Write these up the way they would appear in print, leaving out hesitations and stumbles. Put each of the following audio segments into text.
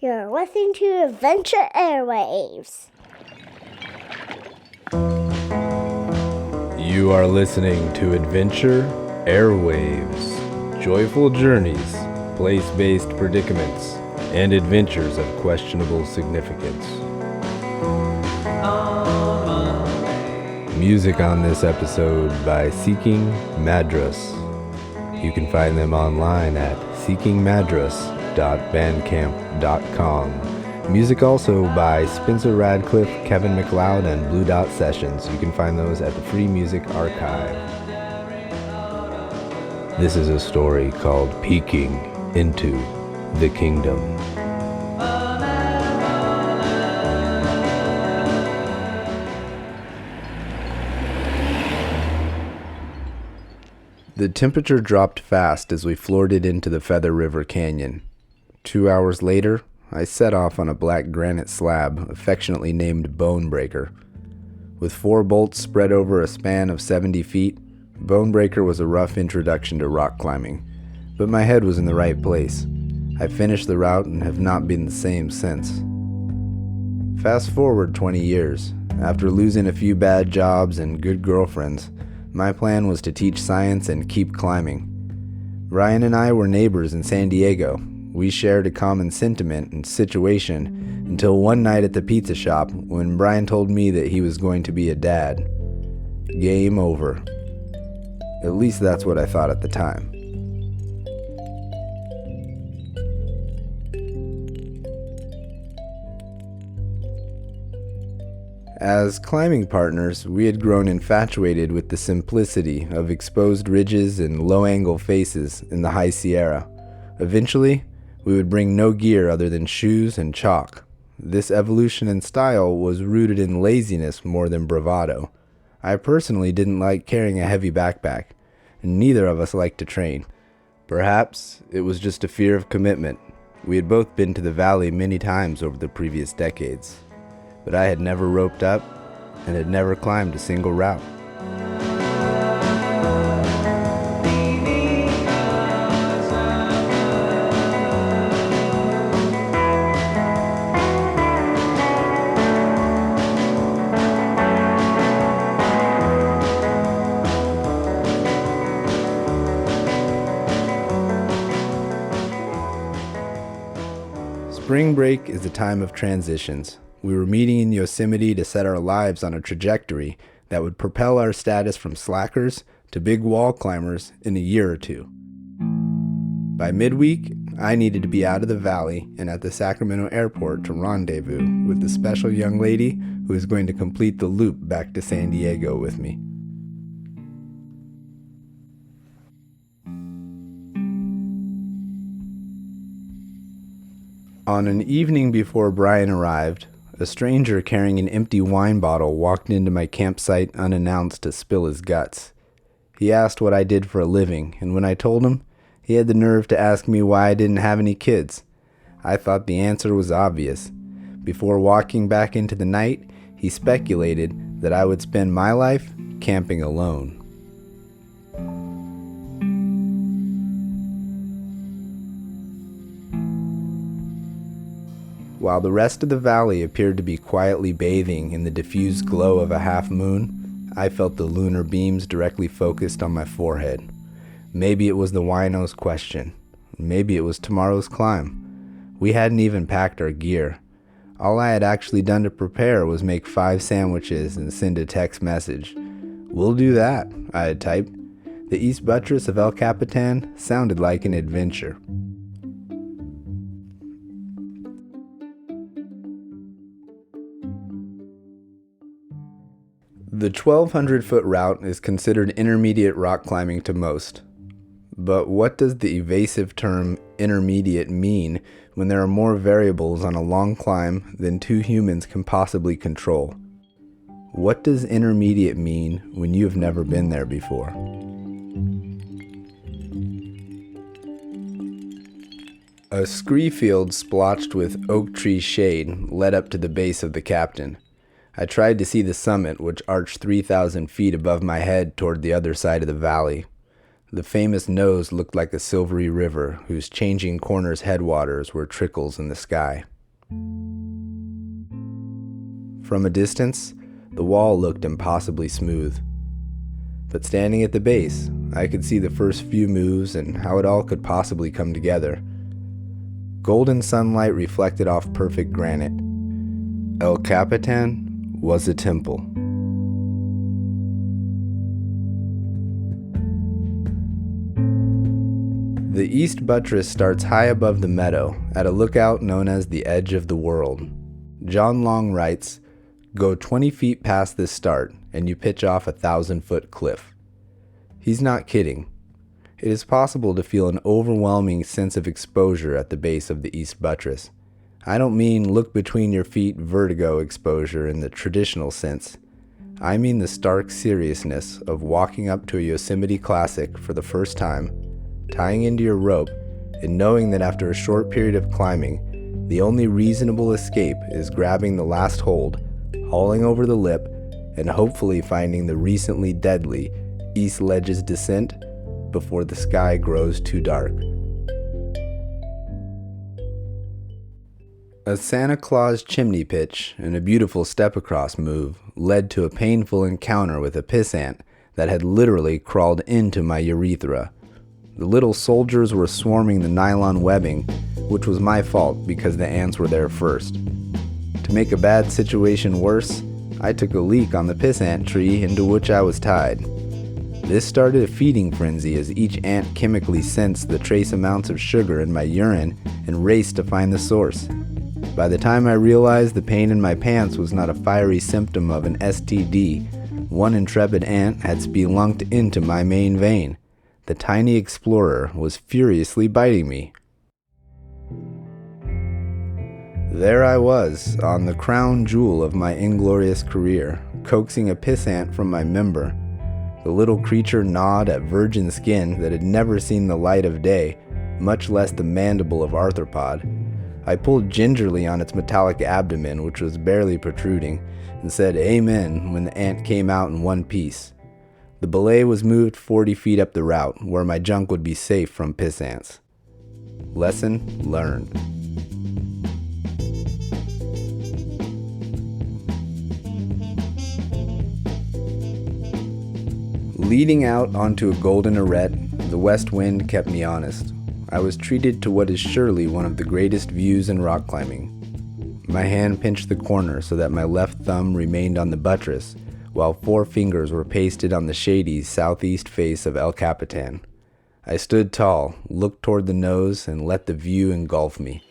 You're listening to Adventure Airwaves. You are listening to Adventure Airwaves, joyful journeys, place-based predicaments, and adventures of questionable significance. Music on this episode by Seeking Madras. You can find them online at seekingmadras.bandcamp.com. Music also by Spencer Radcliffe, Kevin MacLeod, and Blue Dot Sessions. You can find those at the Free Music Archive. This is a story called Peeking into the Kingdom. The temperature dropped fast as we floated into the Feather River Canyon. 2 hours later, I set off on a black granite slab, affectionately named Bone Breaker. With 4 bolts spread over a span of 70 feet, Bone Breaker was a rough introduction to rock climbing, but my head was in the right place. I finished the route and have not been the same since. Fast forward 20 years, after losing a few bad jobs and good girlfriends, my plan was to teach science and keep climbing. Ryan and I were neighbors in San Diego. We shared a common sentiment and situation until one night at the pizza shop when Brian told me that he was going to be a dad. Game over. At least that's what I thought at the time. As climbing partners, we had grown infatuated with the simplicity of exposed ridges and low-angle faces in the High Sierra. Eventually, we would bring no gear other than shoes and chalk. This evolution in style was rooted in laziness more than bravado. I personally didn't like carrying a heavy backpack, and neither of us liked to train. Perhaps it was just a fear of commitment. We had both been to the valley many times over the previous decades, but I had never roped up and had never climbed a single route. Spring break is a time of transitions. We were meeting in Yosemite to set our lives on a trajectory that would propel our status from slackers to big wall climbers in a year or two. By midweek, I needed to be out of the valley and at the Sacramento airport to rendezvous with the special young lady who is going to complete the loop back to San Diego with me. On an evening before Brian arrived, a stranger carrying an empty wine bottle walked into my campsite unannounced to spill his guts. He asked what I did for a living, and when I told him, he had the nerve to ask me why I didn't have any kids. I thought the answer was obvious. Before walking back into the night, he speculated that I would spend my life camping alone. While the rest of the valley appeared to be quietly bathing in the diffused glow of a half moon, I felt the lunar beams directly focused on my forehead. Maybe it was the wino's question. Maybe it was tomorrow's climb. We hadn't even packed our gear. All I had actually done to prepare was make 5 sandwiches and send a text message. "We'll do that," I had typed. The East Buttress of El Capitan sounded like an adventure. The 1,200-foot route is considered intermediate rock climbing to most. But what does the evasive term intermediate mean when there are more variables on a long climb than 2 humans can possibly control? What does intermediate mean when you have never been there before? A scree field splotched with oak tree shade led up to the base of the Captain. I tried to see the summit, which arched 3,000 feet above my head toward the other side of the valley. The famous nose looked like a silvery river, whose changing corners headwaters were trickles in the sky. From a distance, the wall looked impossibly smooth. But standing at the base, I could see the first few moves and how it all could possibly come together. Golden sunlight reflected off perfect granite. El Capitan was a temple. The East Buttress starts high above the meadow at a lookout known as the Edge of the World. John Long writes, "Go 20 feet past this start and you pitch off a 1,000-foot cliff." He's not kidding. It is possible to feel an overwhelming sense of exposure at the base of the East Buttress. I don't mean look between your feet vertigo exposure in the traditional sense. I mean the stark seriousness of walking up to a Yosemite classic for the first time, tying into your rope, and knowing that after a short period of climbing, the only reasonable escape is grabbing the last hold, hauling over the lip, and hopefully finding the recently deadly East Ledge's descent before the sky grows too dark. A Santa Claus chimney pitch and a beautiful step-across move led to a painful encounter with a piss ant that had literally crawled into my urethra. The little soldiers were swarming the nylon webbing, which was my fault because the ants were there first. To make a bad situation worse, I took a leak on the piss ant tree into which I was tied. This started a feeding frenzy as each ant chemically sensed the trace amounts of sugar in my urine and raced to find the source. By the time I realized the pain in my pants was not a fiery symptom of an STD, one intrepid ant had spelunked into my main vein. The tiny explorer was furiously biting me. There I was, on the crown jewel of my inglorious career, coaxing a piss ant from my member. The little creature gnawed at virgin skin that had never seen the light of day, much less the mandible of arthropod. I pulled gingerly on its metallic abdomen, which was barely protruding, and said amen when the ant came out in one piece. The belay was moved 40 feet up the route, where my junk would be safe from piss ants. Lesson learned. Leading out onto a golden arête, the west wind kept me honest. I was treated to what is surely one of the greatest views in rock climbing. My hand pinched the corner so that my left thumb remained on the buttress, while 4 fingers were pasted on the shady southeast face of El Capitan. I stood tall, looked toward the nose, and let the view engulf me.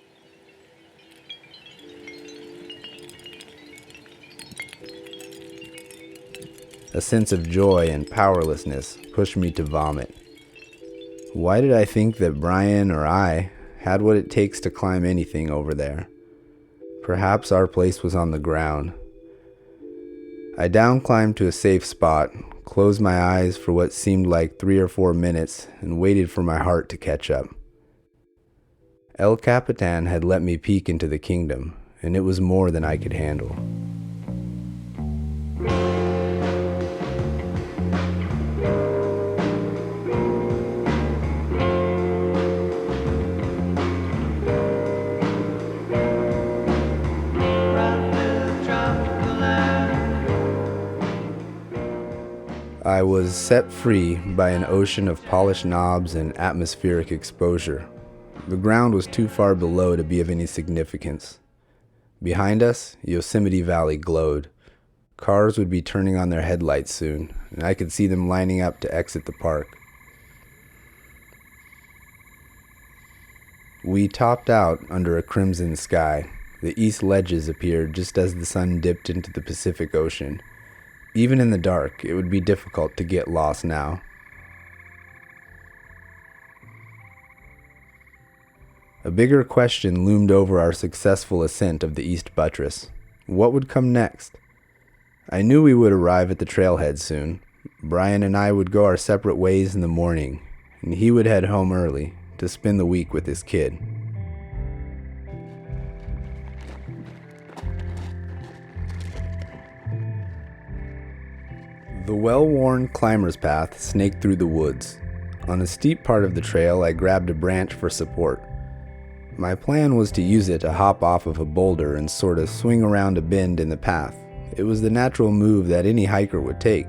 A sense of joy and powerlessness pushed me to vomit. Why did I think that Brian or I had what it takes to climb anything over there? Perhaps our place was on the ground. I down-climbed to a safe spot, closed my eyes for what seemed like 3 or 4 minutes, and waited for my heart to catch up. El Capitan had let me peek into the kingdom, and it was more than I could handle. I was set free by an ocean of polished knobs and atmospheric exposure. The ground was too far below to be of any significance. Behind us, Yosemite Valley glowed. Cars would be turning on their headlights soon, and I could see them lining up to exit the park. We topped out under a crimson sky. The East Ledges appeared just as the sun dipped into the Pacific Ocean. Even in the dark, it would be difficult to get lost now. A bigger question loomed over our successful ascent of the East Buttress. What would come next? I knew we would arrive at the trailhead soon. Brian and I would go our separate ways in the morning, and he would head home early to spend the week with his kid. The well-worn climber's path snaked through the woods. On a steep part of the trail, I grabbed a branch for support. My plan was to use it to hop off of a boulder and sort of swing around a bend in the path. It was the natural move that any hiker would take.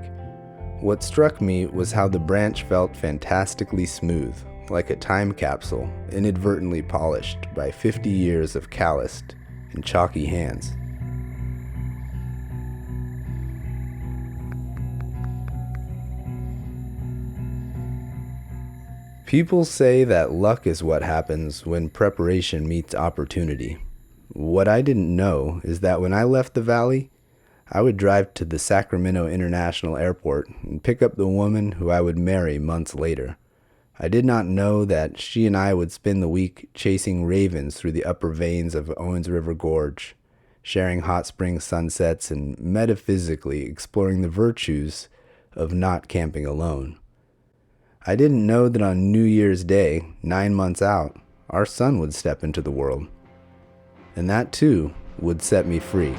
What struck me was how the branch felt fantastically smooth, like a time capsule, inadvertently polished by 50 years of calloused and chalky hands. People say that luck is what happens when preparation meets opportunity. What I didn't know is that when I left the valley, I would drive to the Sacramento International Airport and pick up the woman who I would marry months later. I did not know that she and I would spend the week chasing ravens through the upper veins of Owens River Gorge, sharing hot spring sunsets and metaphysically exploring the virtues of not camping alone. I didn't know that on New Year's Day, 9 months out, our son would step into the world. And that too would set me free.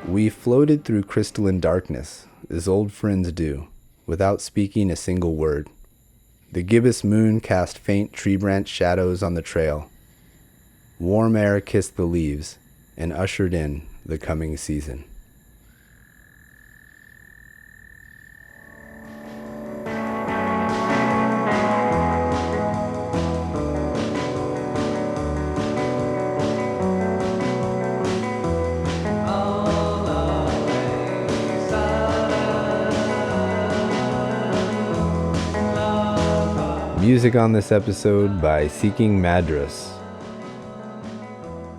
We floated through crystalline darkness, as old friends do, without speaking a single word. The gibbous moon cast faint tree branch shadows on the trail. Warm air kissed the leaves and ushered in the coming season. Music on this episode by Seeking Madras.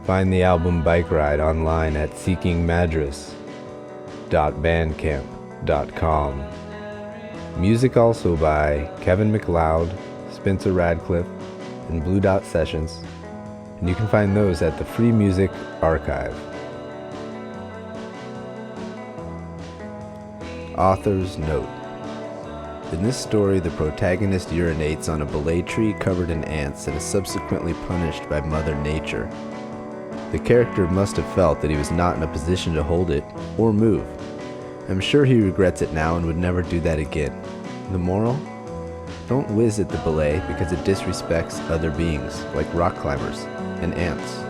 Find the album Bike Ride online at seekingmadras.bandcamp.com. Music also by Kevin MacLeod, Spencer Radcliffe, and Blue Dot Sessions, and you can find those at the Free Music Archive. Author's note. In this story, the protagonist urinates on a belay tree covered in ants and is subsequently punished by Mother Nature. The character must have felt that he was not in a position to hold it or move. I'm sure he regrets it now and would never do that again. The moral? Don't whizz at the belay because it disrespects other beings, like rock climbers and ants.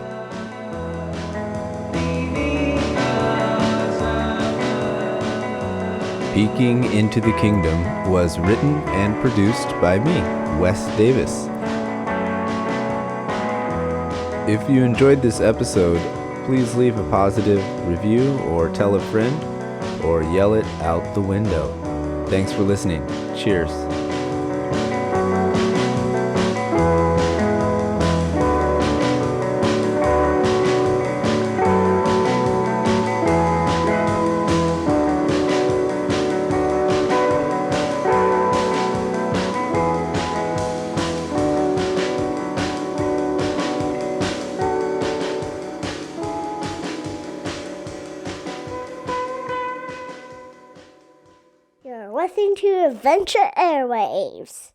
Peeking into the Kingdom was written and produced by me, Wes Davis. If you enjoyed this episode, please leave a positive review or tell a friend or yell it out the window. Thanks for listening. Cheers. You're listening to Adventure Airwaves.